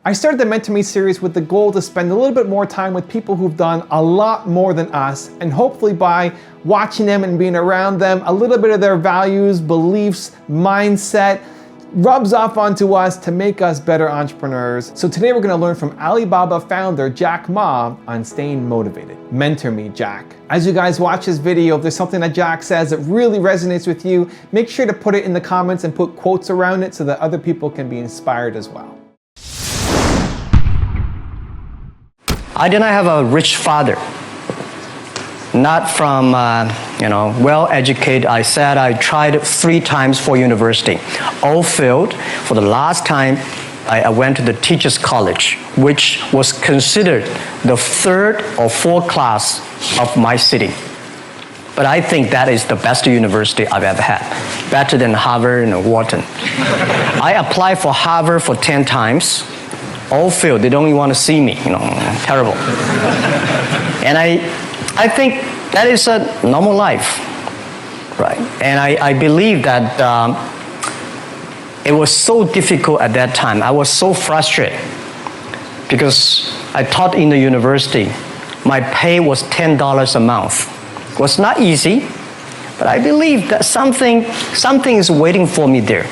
I started the Mentor Me series with the goal to spend a little bit more time with people who've done a lot more than us, and hopefully by watching them and being around them, a little bit of their values, beliefs, mindset rubs off onto us to make us better entrepreneurs. So today we're gonna learn from Alibaba founder Jack Ma on staying motivated. Mentor me, Jack. As you guys watch this video, if there's something that Jack says that really resonates with you, make sure to put it in the comments and put quotes around it so that other people can be inspired as well. I did not have a rich father, not from, well-educated. I said I tried 3 times for university, all failed. For the last time, I went to the teachers' college, which was considered the 3rd or 4th class of my city. But I think that is the best university I've ever had, better than Harvard and Wharton. I applied for Harvard for 10 times. All failed. They don't even want to see me, terrible. And I think that is a normal life, right? And I believe that it was so difficult at that time. I was so frustrated because I taught in the university. My pay was $10 a month. It was not easy, but I believe that something is waiting for me there.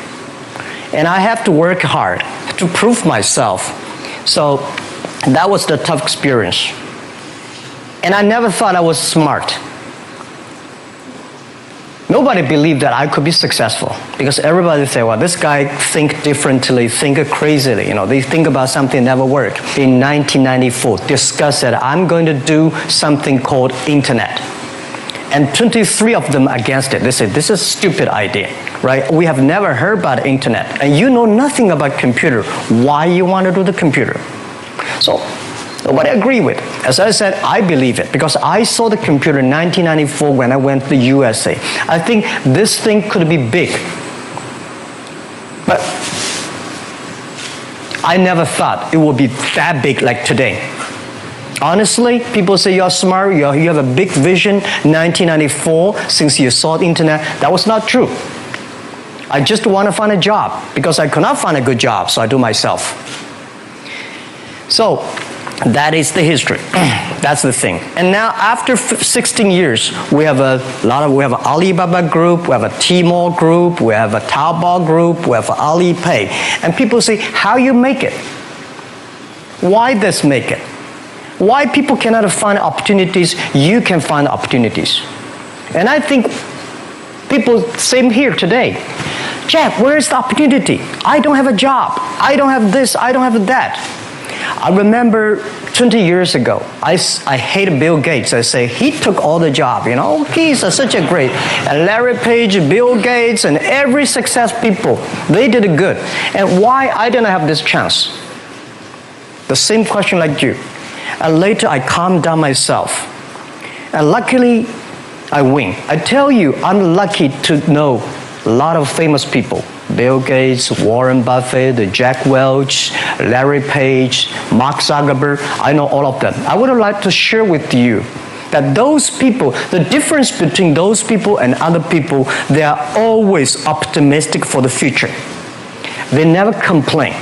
And I have to work hard to prove myself. So that was the tough experience. And I never thought I was smart. Nobody believed that I could be successful because everybody said, well, this guy think differently, think crazily. They think about something never work. In 1994, discussed that I'm going to do something called internet. And 23 of them against it. They said, this is a stupid idea, right? We have never heard about internet. And you know nothing about computer. Why you want to do the computer? So nobody agreed with it. As I said, I believe it because I saw the computer in 1994 when I went to the USA. I think this thing could be big. But I never thought it would be that big like today. Honestly, people say you're smart, you have a big vision. 1994, since you saw the internet, that was not true. I just want to find a job because I could not find a good job, so I do myself. So that is the history. That's the thing. And now after 16 years, we have Alibaba Group, we have a Tmall Group, we have a Taobao Group, we have Alipay. And people say, how you make it? Why this make it? Why people cannot find opportunities, you can find opportunities. And I think people, same here today. Jack, where is the opportunity? I don't have a job. I don't have this, I don't have that. I remember 20 years ago, I hated Bill Gates. I say, he took all the job, He's such a great. And Larry Page, Bill Gates, and every success people, they did it good. And why I didn't have this chance? The same question like you. And later I calmed down myself. And luckily, I win. I tell you, I'm lucky to know a lot of famous people. Bill Gates, Warren Buffett, Jack Welch, Larry Page, Mark Zuckerberg. I know all of them. I would like to share with you that those people, the difference between those people and other people, they are always optimistic for the future. They never complain.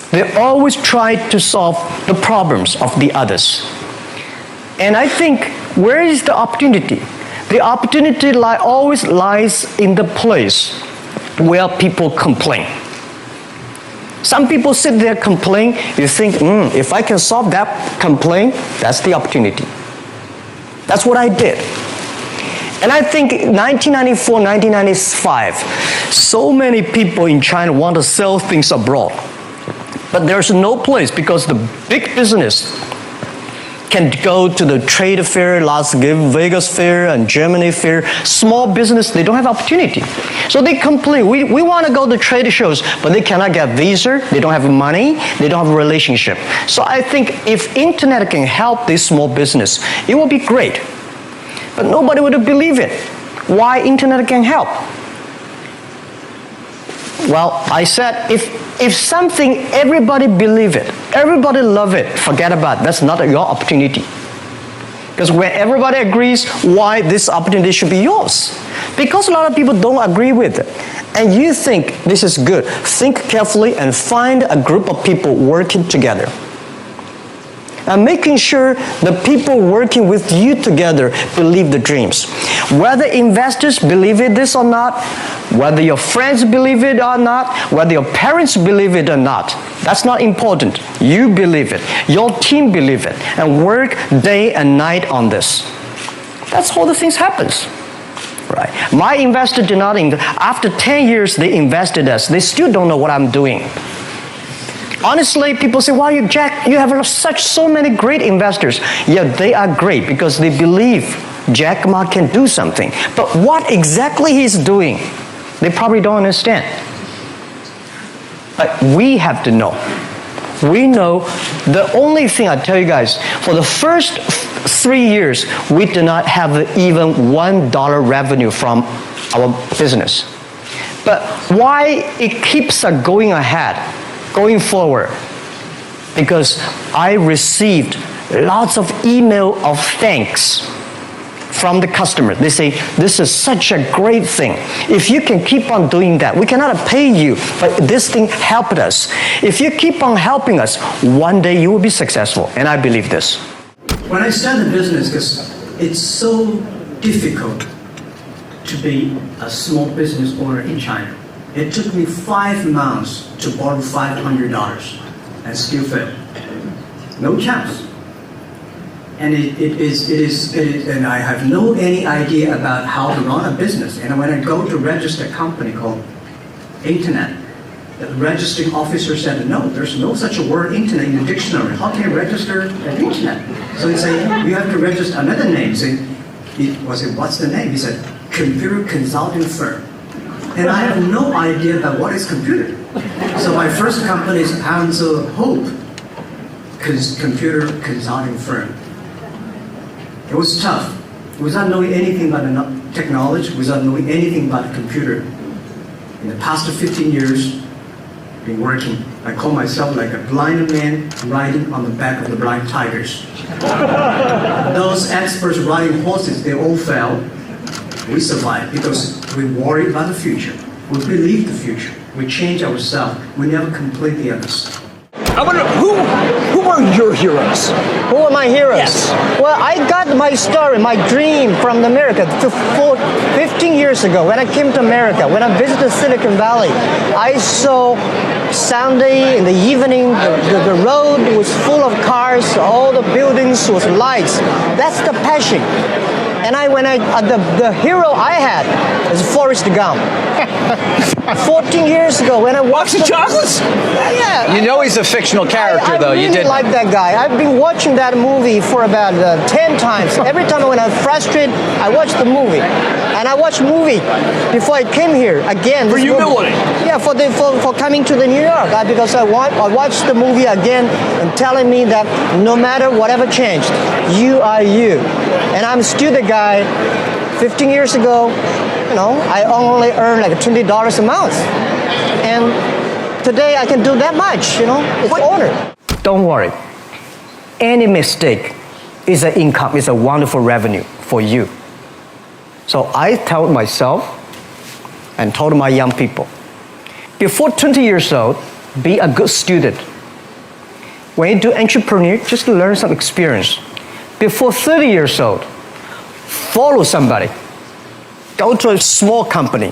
They always try to solve the problems of the others. And I think, where is the opportunity? The opportunity always lies in the place where people complain. Some people sit there complain. You think, if I can solve that complaint, that's the opportunity. That's what I did. And I think 1994, 1995, so many people in China want to sell things abroad. But there's no place because the big business can go to the trade fair, Las Vegas fair, and Germany fair. Small business, they don't have opportunity. So they complain, we want to go to trade shows, but they cannot get visa, they don't have money, they don't have a relationship. So I think if internet can help this small business, it will be great. But nobody would believe it. Why internet can help? Well, I said, if something, everybody believe it, everybody love it, forget about it. That's not your opportunity. Because when everybody agrees, why this opportunity should be yours? Because a lot of people don't agree with it. And you think this is good. Think carefully and find a group of people working together. And making sure the people working with you together believe the dreams. Whether investors believe it this or not, whether your friends believe it or not, whether your parents believe it or not, that's not important. You believe it. Your team believe it. And work day and night on this. That's how the things happens. Right. My investor did not invest. After 10 years, they invested us. They still don't know what I'm doing. Honestly, people say, "Wow, Jack, you have so many great investors." Yeah, they are great because they believe Jack Ma can do something. But what exactly he's doing, they probably don't understand. But we have to know. We know the only thing I tell you guys, for the first 3 years, we did not have even $1 revenue from our business. But why it keeps us going ahead, going forward? Because I received lots of email of thanks from the customer. They say, "This is such a great thing. If you can keep on doing that, we cannot pay you, but this thing helped us. If you keep on helping us, one day you will be successful." And I believe this. When I started the business, because it's so difficult to be a small business owner in China. It took me 5 months to borrow $500 and still failed. No chance. And it is, and I have no any idea about how to run a business. And when I go to register a company called Internet, the registering officer said, "No, there's no such a word internet in the dictionary. How can you register an internet?" So he said, "You have to register another name." So I said, "What's the name?" He said, "Computer Consulting Firm." And I have no idea about what is computer. So my first company is Handgzhou Computer Consulting Firm. It was tough. Without knowing anything about technology, without knowing anything about the computer. In the past 15 years, been working. I call myself like a blind man riding on the back of the blind tigers. Those experts riding horses, they all fell. We survived because we worry about the future. We believe the future. We change ourselves. We never completely understand. I wonder, who are your heroes? Who are my heroes? Yes. Well, I got my story, my dream from America 15 years ago when I came to America. When I visited Silicon Valley, I saw Sunday in the evening, the road was full of cars, all the buildings was lights. That's the passion. And the hero I had is Forrest Gump. 14 years ago when I watched Box of chocolates? Yeah. You know he's a fictional character, though. I really like that guy. I've been watching that movie for about 10 times. Every time when I'm frustrated, I watch the movie. And I watched movie before I came here again. For humility. Yeah, for coming to the New York. Because I watched the movie again and telling me that no matter whatever changed, you are you. And I'm still the guy 15 years ago, I only earn like $20 a month. And today I can do that much, It's honor. Don't worry. Any mistake is an income, is a wonderful revenue for you. So I told myself and told my young people, before 20 years old, be a good student. When you do entrepreneur, just learn some experience. Before 30 years old, follow somebody. Go to a small company.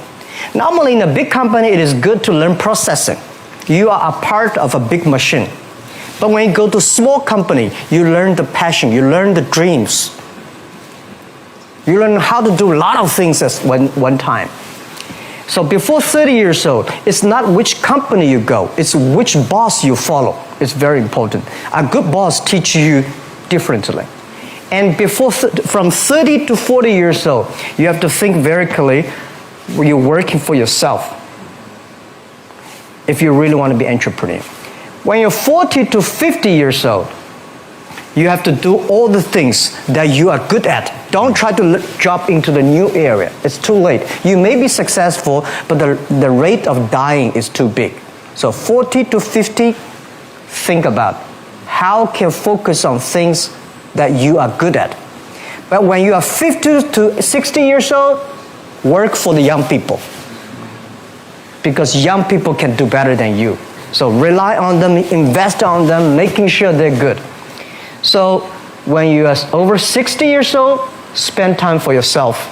Normally in a big company, it is good to learn processing. You are a part of a big machine. But when you go to a small company, you learn the passion, you learn the dreams. You learn how to do a lot of things at one time. So before 30 years old, it's not which company you go, it's which boss you follow. It's very important. A good boss teaches you differently. And from 30 to 40 years old, you have to think very clearly when you're working for yourself if you really want to be an entrepreneur. When you're 40 to 50 years old, you have to do all the things that you are good at. Don't try to jump into the new area. It's too late. You may be successful, but the rate of dying is too big. So 40 to 50, think about how can focus on things that you are good at. But when you are 50 to 60 years old, work for the young people. Because young people can do better than you. So rely on them, invest on them, making sure they're good. So when you are over 60 years old, spend time for yourself.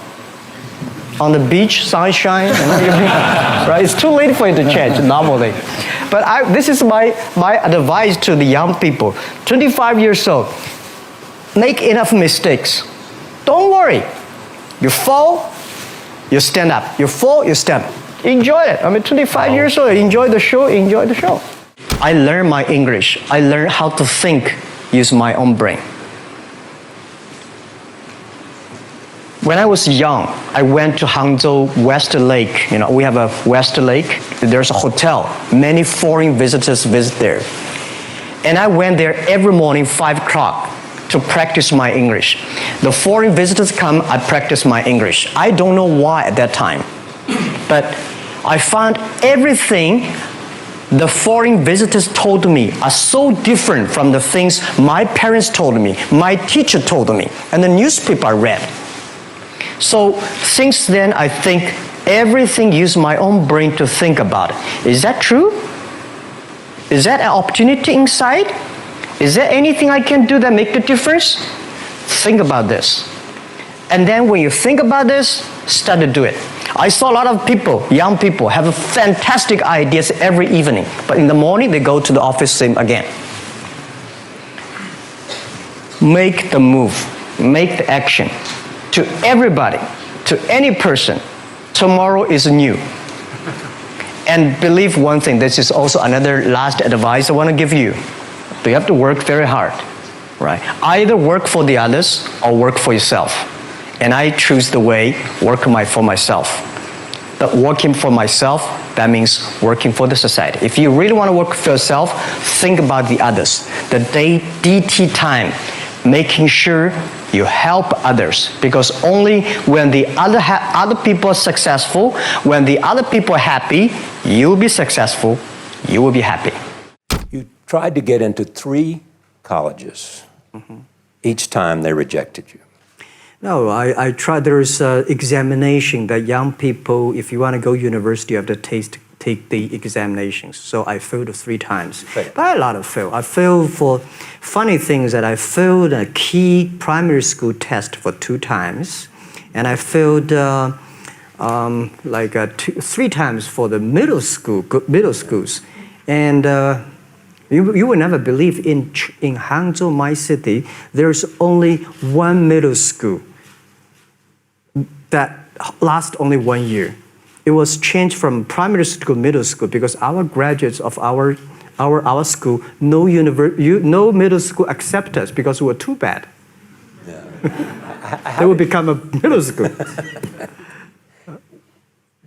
On the beach, sunshine, right? It's too late for you to change normally. But this is my advice to the young people. 25 years old, make enough mistakes. Don't worry. You fall, you stand up. You fall, you stand up. Enjoy it. I mean, 25 years old, enjoy the show, enjoy the show. I learned my English. I learned how to think, use my own brain. When I was young, I went to Handgzhou West Lake. You know, we have a West Lake. There's a hotel. Many foreign visitors visit there. And I went there every morning, 5 o'clock, to practice my English. The foreign visitors come, I practice my English. I don't know why at that time. But I found everything the foreign visitors told me are so different from the things my parents told me, my teacher told me, and the newspaper I read. So since then, I think everything use my own brain to think about it. Is that true? Is that an opportunity inside? Is there anything I can do that make the difference? Think about this. And then when you think about this, start to do it. I saw a lot of people, young people, have fantastic ideas every evening. But in the morning, they go to the office, same again. Make the move. Make the action. To everybody, to any person, tomorrow is new. And believe one thing, this is also another last advice I want to give you. You have to work very hard, right? Either work for the others or work for yourself. And I choose the way, work for myself. But working for myself, that means working for the society. If you really want to work for yourself, think about the others. The DT time, making sure you help others. Because only when the other people are successful, when the other people are happy, you will be successful, you will be happy. You tried to get into 3 colleges. Mm-hmm. Each time they rejected you. No, I tried. There's an examination that young people, if you want to go university, you have to take the examinations. So I failed 3 times. Right. But a lot of fail. I failed for funny things that I failed a key primary school test for 2 times. And I failed 3 times for the middle schools. And you will never believe in Hangzhou, my city, there's only 1 middle school that lasts only 1 year. It was changed from primary school to middle school because our graduates of our school, no middle school accept us because we were too bad. Yeah. They would become a middle school.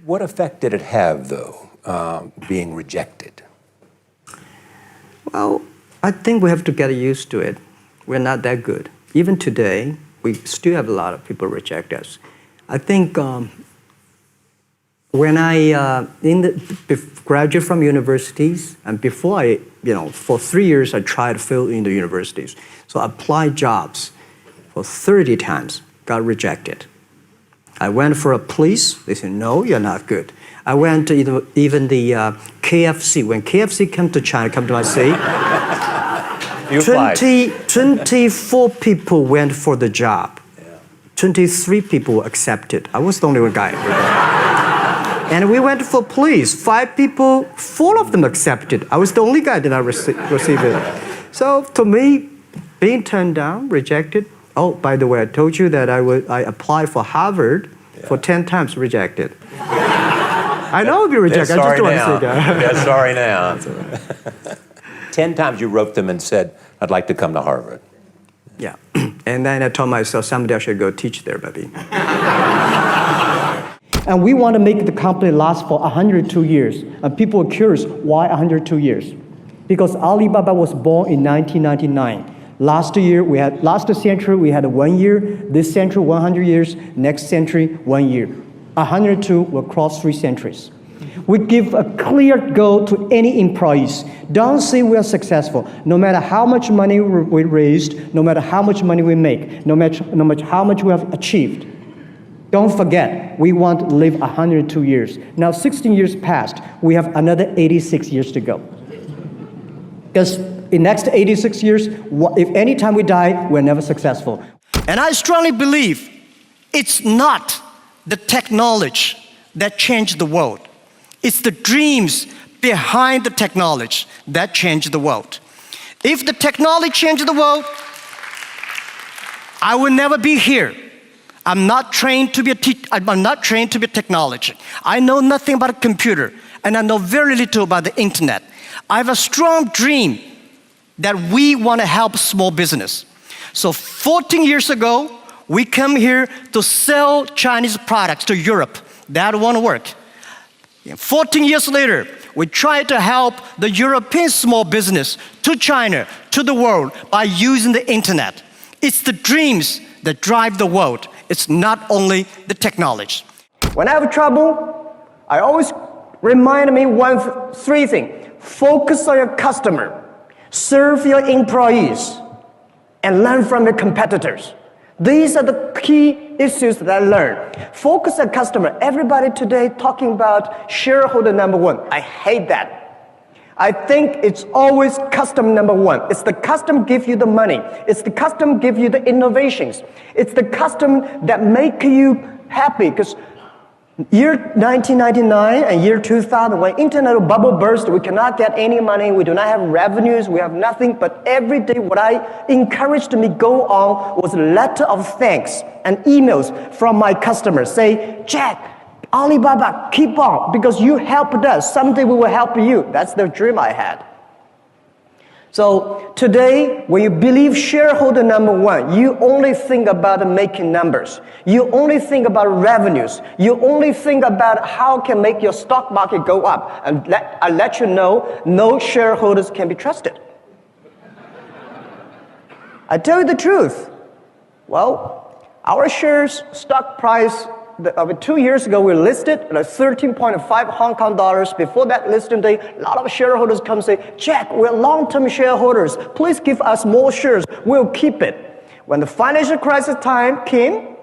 What effect did it have, though, being rejected? Well, I think we have to get used to it. We're not that good. Even today, we still have a lot of people reject us. I think when I graduate from universities, and before for 3 years, I tried to fill in the universities. So I applied jobs for 30 times, got rejected. I went for a police, they said, no, you're not good. I went to even the KFC. When KFC came to China, come to my city, 24 people went for the job. 23 people were accepted. I was the only one guy. And we went for police. 5 people, 4 of them accepted. I was the only guy that I received it. So to me, being turned down, rejected. Oh, by the way, I told you that I applied for Harvard for 10 times, rejected. I know I'll be rejected. I just don't want to say that. They're sorry now. 10 times you wrote them and said, I'd like to come to Harvard. Yeah. And then I told myself, someday I should go teach there, baby. And we want to make the company last for 102 years. And people are curious, why 102 years? Because Alibaba was born in 1999. Last century, we had 1 year. This century, 100 years. Next century, 1 year. 102 will cross 3 centuries. We give a clear goal to any employees. Don't say we are successful. No matter how much money we raised, no matter how much money we make, no matter how much we have achieved, Don't forget, we want to live 102 years. Now 16 years passed, we have another 86 years to go. Because in next 86 years, if any time we die, we're never successful. And I strongly believe it's not the technology that changed the world. It's the dreams behind the technology that changed the world. If the technology changed the world, I will never be here. I'm not trained to be I'm not trained to be technology. I know nothing about a computer, and I know very little about the internet. I have a strong dream that we want to help small business. So 14 years ago, we come here to sell Chinese products to Europe. That won't work. 14 years later, we try to help the European small business to China, to the world, by using the internet. It's the dreams that drive the world. It's not only the technology. When I have trouble, I always remind me three things. Focus on your customer, serve your employees, and learn from your competitors. These are the key issues that I learned. Focus on customer. Everybody today talking about shareholder number one. I hate that. I think it's always customer number one. It's the customer give you the money. It's the customer give you the innovations. It's the customer that make you happy. Because year 1999 and year 2000, when internet bubble burst, we cannot get any money. We do not have revenues. We have nothing. But every day, what I encouraged me go on was a letter of thanks and emails from my customers. Say, Jack, Alibaba, keep on, because you helped us. Someday we will help you. That's the dream I had. So today, when you believe shareholder number one, you only think about making numbers. You only think about revenues. You only think about how can make your stock market go up. And I let you know, no shareholders can be trusted. I tell you the truth. Well, our shares stock price 2 years ago, we listed at 13.5 Hong Kong dollars. Before that listing day, a lot of shareholders come say, Jack, we're long-term shareholders. Please give us more shares. We'll keep it. When the financial crisis time came,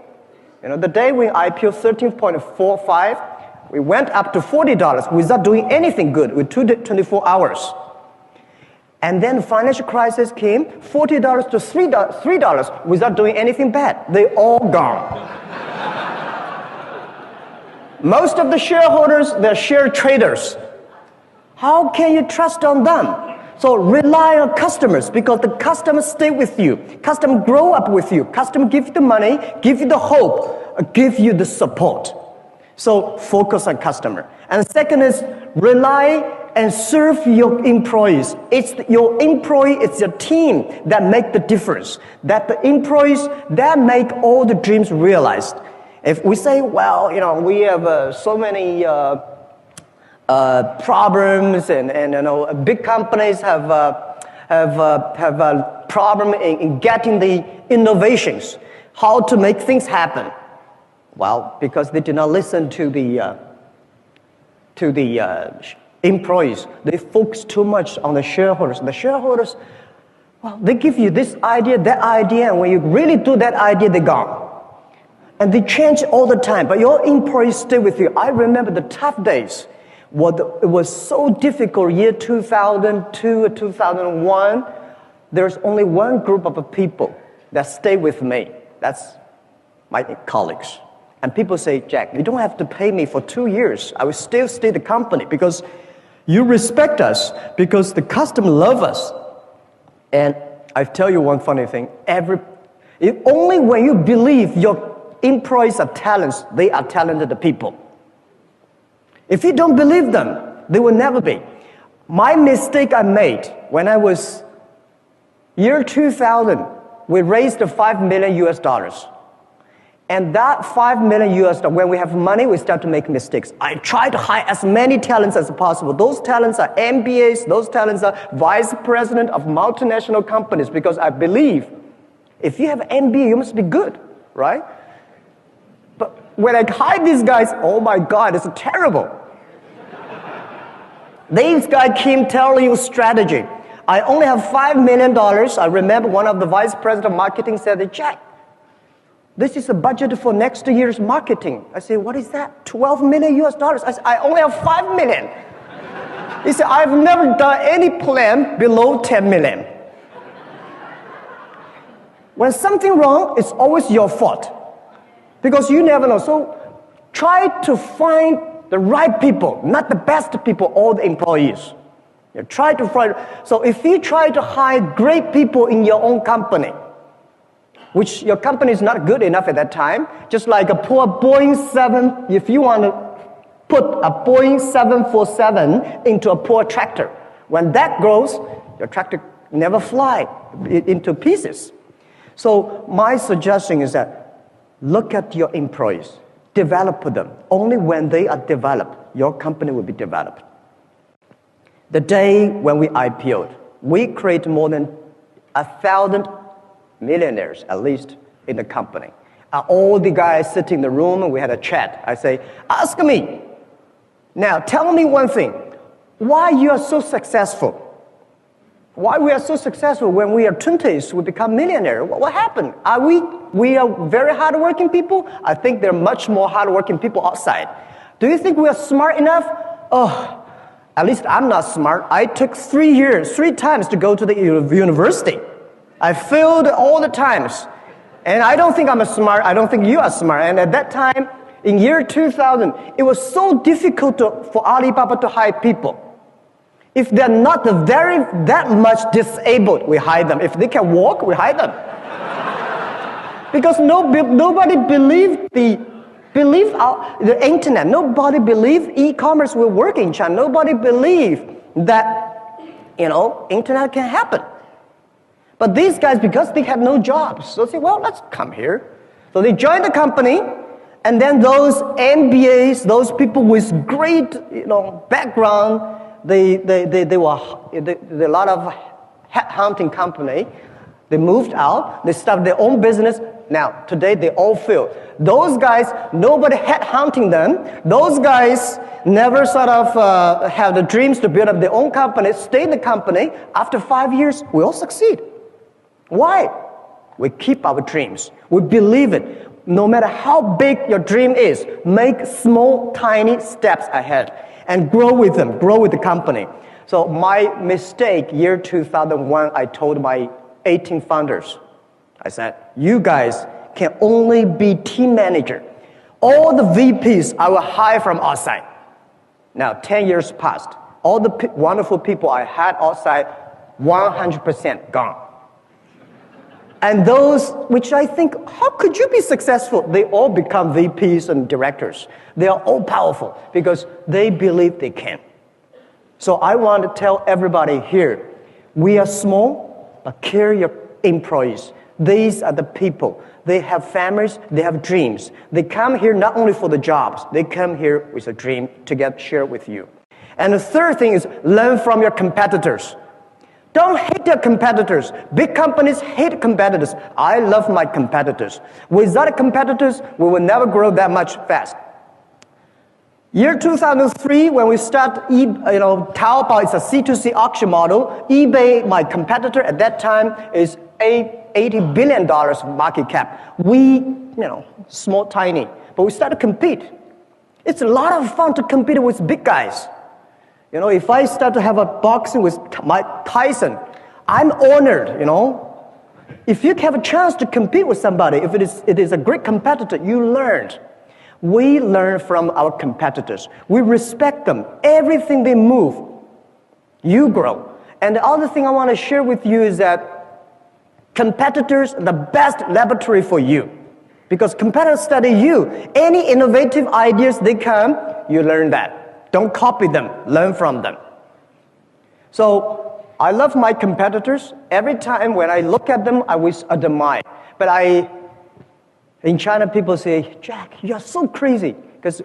the day we IPO 13.45, we went up to $40 without doing anything good with 24 hours. And then the financial crisis came, $40 to $3 without doing anything bad. They all gone. Most of the shareholders, they're share traders. How can you trust on them? So rely on customers, because the customers stay with you. Customers grow up with you. Customers give you the money, give you the hope, give you the support. So focus on customer. And second is rely and serve your employees. It's your employee, it's your team that make the difference. That the employees that make all the dreams realized. If we say, well, we have so many problems, and big companies have a problem in getting the innovations, how to make things happen. Well, because they did not listen to the employees. They focus too much on the shareholders. The shareholders, well, they give you this idea, that idea, and when you really do that idea, they're gone. And they change all the time, but your employees stay with you. I remember the tough days. It was so difficult, year 2002, 2001. There's only one group of people that stay with me. That's my colleagues. And people say, Jack, you don't have to pay me for 2 years. I will still stay the company because you respect us, because the customer love us. And I tell you one funny thing. Only when you believe your employees are talents, they are talented people. If you don't believe them, they will never be. My mistake I made when I was year 2000, we raised $5 million US. And that $5 million US, when we have money, we start to make mistakes. I try to hire as many talents as possible. Those talents are MBAs, those talents are vice president of multinational companies, because I believe if you have MBA, you must be good, right? But when I hire these guys, oh my God, it's terrible. These guys came telling you strategy. I only have $5 million. I remember one of the vice president of marketing said, Jack, This is a budget for next year's marketing. I say, what is that? $12 million US. I said, I only have 5 million. He said, I've never done any plan below 10 million. When something wrong, it's always your fault. Because you never know. So try to find the right people, not the best people, all the employees. You try to find. So if you try to hire great people in your own company, which your company is not good enough at that time, just like a poor Boeing 7, if you want to put a Boeing 747 into a poor tractor, when that grows, your tractor never fly into pieces. So my suggestion is that look at your employees, develop them. Only when they are developed, your company will be developed. The day when we IPO'd, we created more than 1,000 millionaires, at least, in the company. All the guys sitting in the room, and we had a chat. I say, ask me. Now, tell me one thing. Why you are so successful? Why we are so successful when we are 20s, we become millionaires? What happened? We are very hardworking people? I think there are much more hardworking people outside. Do you think we are smart enough? Oh, at least I'm not smart. I took 3 times to go to the university. I failed all the times. And I don't think I'm smart. I don't think you are smart. And at that time, in year 2000, it was so difficult for Alibaba to hire people. If they're not that much disabled, we hire them. If they can walk, we hire them. Because nobody believed the internet. Nobody believed e-commerce will work in China. Nobody believed that, internet can happen. But these guys, because they had no jobs, so they say, well, let's come here. So they joined the company, and then those MBAs, those people with great, background, they were a lot of headhunting company. They moved out. They started their own business. Now, today, they all fail. Those guys, nobody headhunting them. Those guys never sort of have the dreams to build up their own company, stay in the company. After 5 years, we all succeed. Why? We keep our dreams. We believe it. No matter how big your dream is, make small, tiny steps ahead and grow with them, grow with the company. So my mistake, year 2001, I told my 18 founders, I said, you guys can only be team manager. All the VPs I will hire from outside. Now, 10 years passed. All the wonderful people I had outside, 100% gone. And those, which I think, how could you be successful? They all become VPs and directors. They are all powerful because they believe they can. So I want to tell everybody here, we are small, but care your employees. These are the people. They have families, they have dreams. They come here not only for the jobs, they come here with a dream to share with you. And the third thing is learn from your competitors. Don't hate your competitors. Big companies hate competitors. I love my competitors. Without competitors, we will never grow that much fast. Year 2003, when we start, Taobao is a C2C auction model. eBay, my competitor at that time, is $80 billion market cap. We, small, tiny, but we start to compete. It's a lot of fun to compete with big guys. If I start to have a boxing with Mike Tyson, I'm honored, If you have a chance to compete with somebody, if it is a great competitor, you learned. We learn from our competitors. We respect them. Everything they move, you grow. And the other thing I want to share with you is that competitors are the best laboratory for you. Because competitors study you. Any innovative ideas they come, you learn that. Don't copy them, learn from them. So I love my competitors. Every time when I look at them, I always admire. But in China, people say, Jack, you're so crazy. Because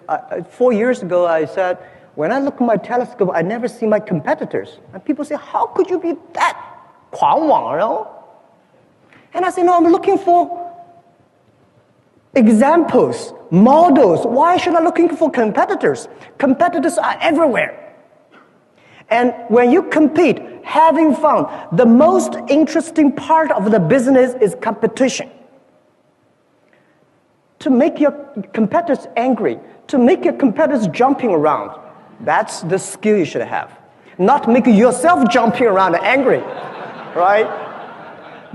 4 years ago, I said, when I look at my telescope, I never see my competitors. And people say, how could you be that 狂妄, And I say, no, I'm looking for examples, models. Why should I looking for competitors? Competitors are everywhere. And when you compete, having fun, the most interesting part of the business is competition. to make your competitors angry, to make your competitors jumping around. That's the skill you should have. Not make yourself jumping around and angry, right?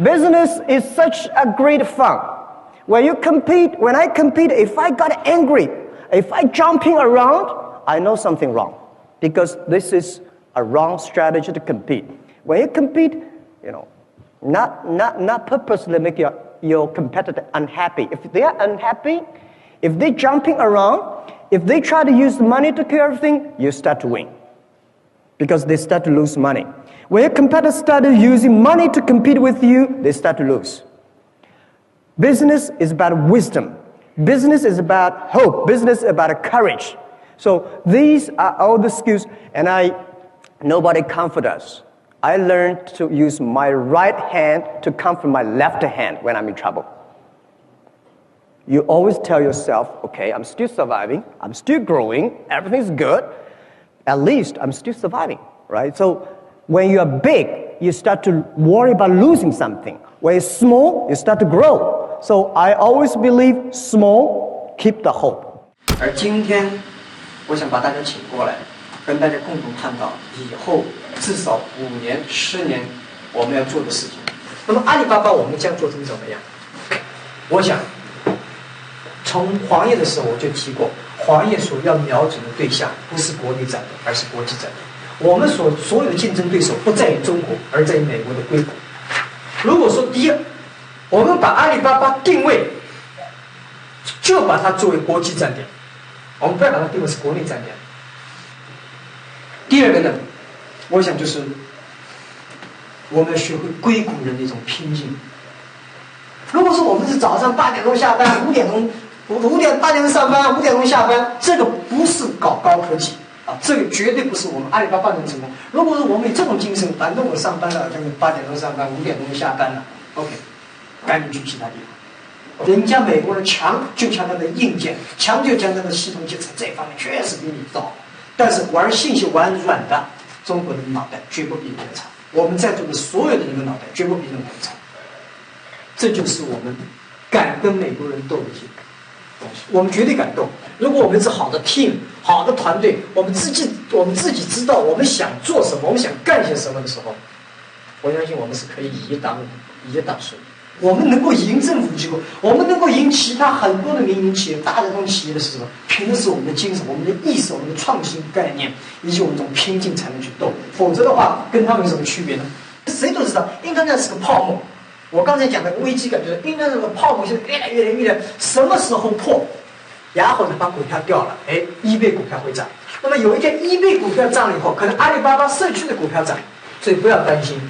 Business is such a great fun. When I compete, if I got angry, if I jumping around, I know something wrong, because this is a wrong strategy to compete. When you compete, not purposely make your competitor unhappy. If they are unhappy, if they're jumping around, if they try to use money to clear everything, you start to win, because they start to lose money. When your competitors start using money to compete with you, they start to lose. Business is about wisdom. Business is about hope. Business is about courage. So these are all the skills, and nobody comfort us. I learned to use my right hand to comfort my left hand when I'm in trouble. You always tell yourself, okay, I'm still surviving, I'm still growing, everything's good, at least I'm still surviving, right? So when you're big, you start to worry about losing something. When you're small, you start to grow. So I always believe small, keep the hope. 而今天，我想把大家请过来，跟大家共同探讨以后至少5年、10年我们要做的事情。那么阿里巴巴我们将做成怎么样？我想，从黄页的时候我就提过，黄页所要瞄准的对象不是国内战略，而是国际战略。我们所有的竞争对手不在于中国，而在于美国的硅谷。如果说第一，我们把阿里巴巴定位，就把它作为国际战略，我们不要把它定位是国内战略。第二个呢，我想就是我们要学会硅谷人的一种拼劲。如果说我们是早上8点钟下班，8点钟上班，5点钟下班，这个不是搞高科技啊，这个绝对不是我们阿里巴巴能成功。如果是我们有这种精神，反正我上班了，8点钟上班，5点钟就下班了 ，OK， 赶紧去其他地方。人家美国人强就强他的硬件，强就强他的系统建设，这方面确实比你糟。但是玩信息玩软的，中国人的脑袋绝不比人差。我们在座的所有的人的脑袋绝不比任何人差。这就是我们敢跟美国人斗的一些东西，我们绝对敢斗。如果我们是好的 team、好的团队，我们自己知道我们想做什么，我们想干些什么的时候，我相信我们是可以以一当十。我们能够赢政府机构，我们能够赢其他很多的民营企业、大的这种企业的是什么？凭的是我们的精神、我们的意识、我们的创新概念，以及我们这种拼劲才能去斗。否则的话，跟他们有什么区别呢？谁都知道，Internet 是个泡沫。我刚才讲的危机感就是 Internet 这个泡沫现在越来，什么时候破？然后呢，把股票掉了，eBay 股票会涨。那么有一天 eBay 股票涨了以后，可能阿里巴巴社区的股票涨，所以不要担心。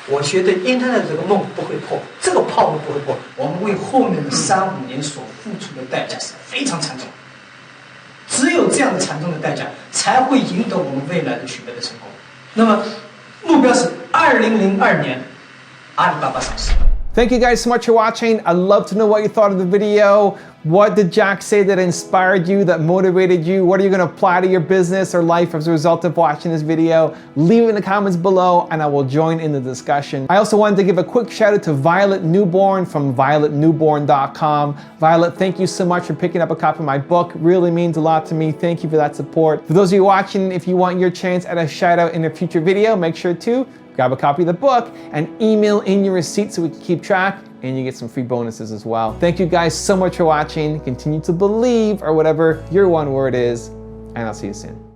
我觉得 Internet 这个梦不会破，这个泡沫不会破。我们为后面的3、5年所付出的代价是非常惨重，只有这样的惨重的代价，才会赢得我们未来的取得的成功。那么目标是2002年，阿里巴巴上市。Thank you guys so much for watching. I'd love to know what you thought of the video. What did Jack say that inspired you, that motivated you? What are you going to apply to your business or life as a result of watching this video? Leave it in the comments below and I will join in the discussion. I also wanted to give a quick shout out to Violet Newborn from violetnewborn.com. Violet, thank you so much for picking up a copy of my book. Really means a lot to me. Thank you for that support. For those of you watching, if you want your chance at a shout out in a future video, make sure to grab a copy of the book and email in your receipt so we can keep track, and you get some free bonuses as well. Thank you guys so much for watching. Continue to believe, or whatever your one word is, and I'll see you soon.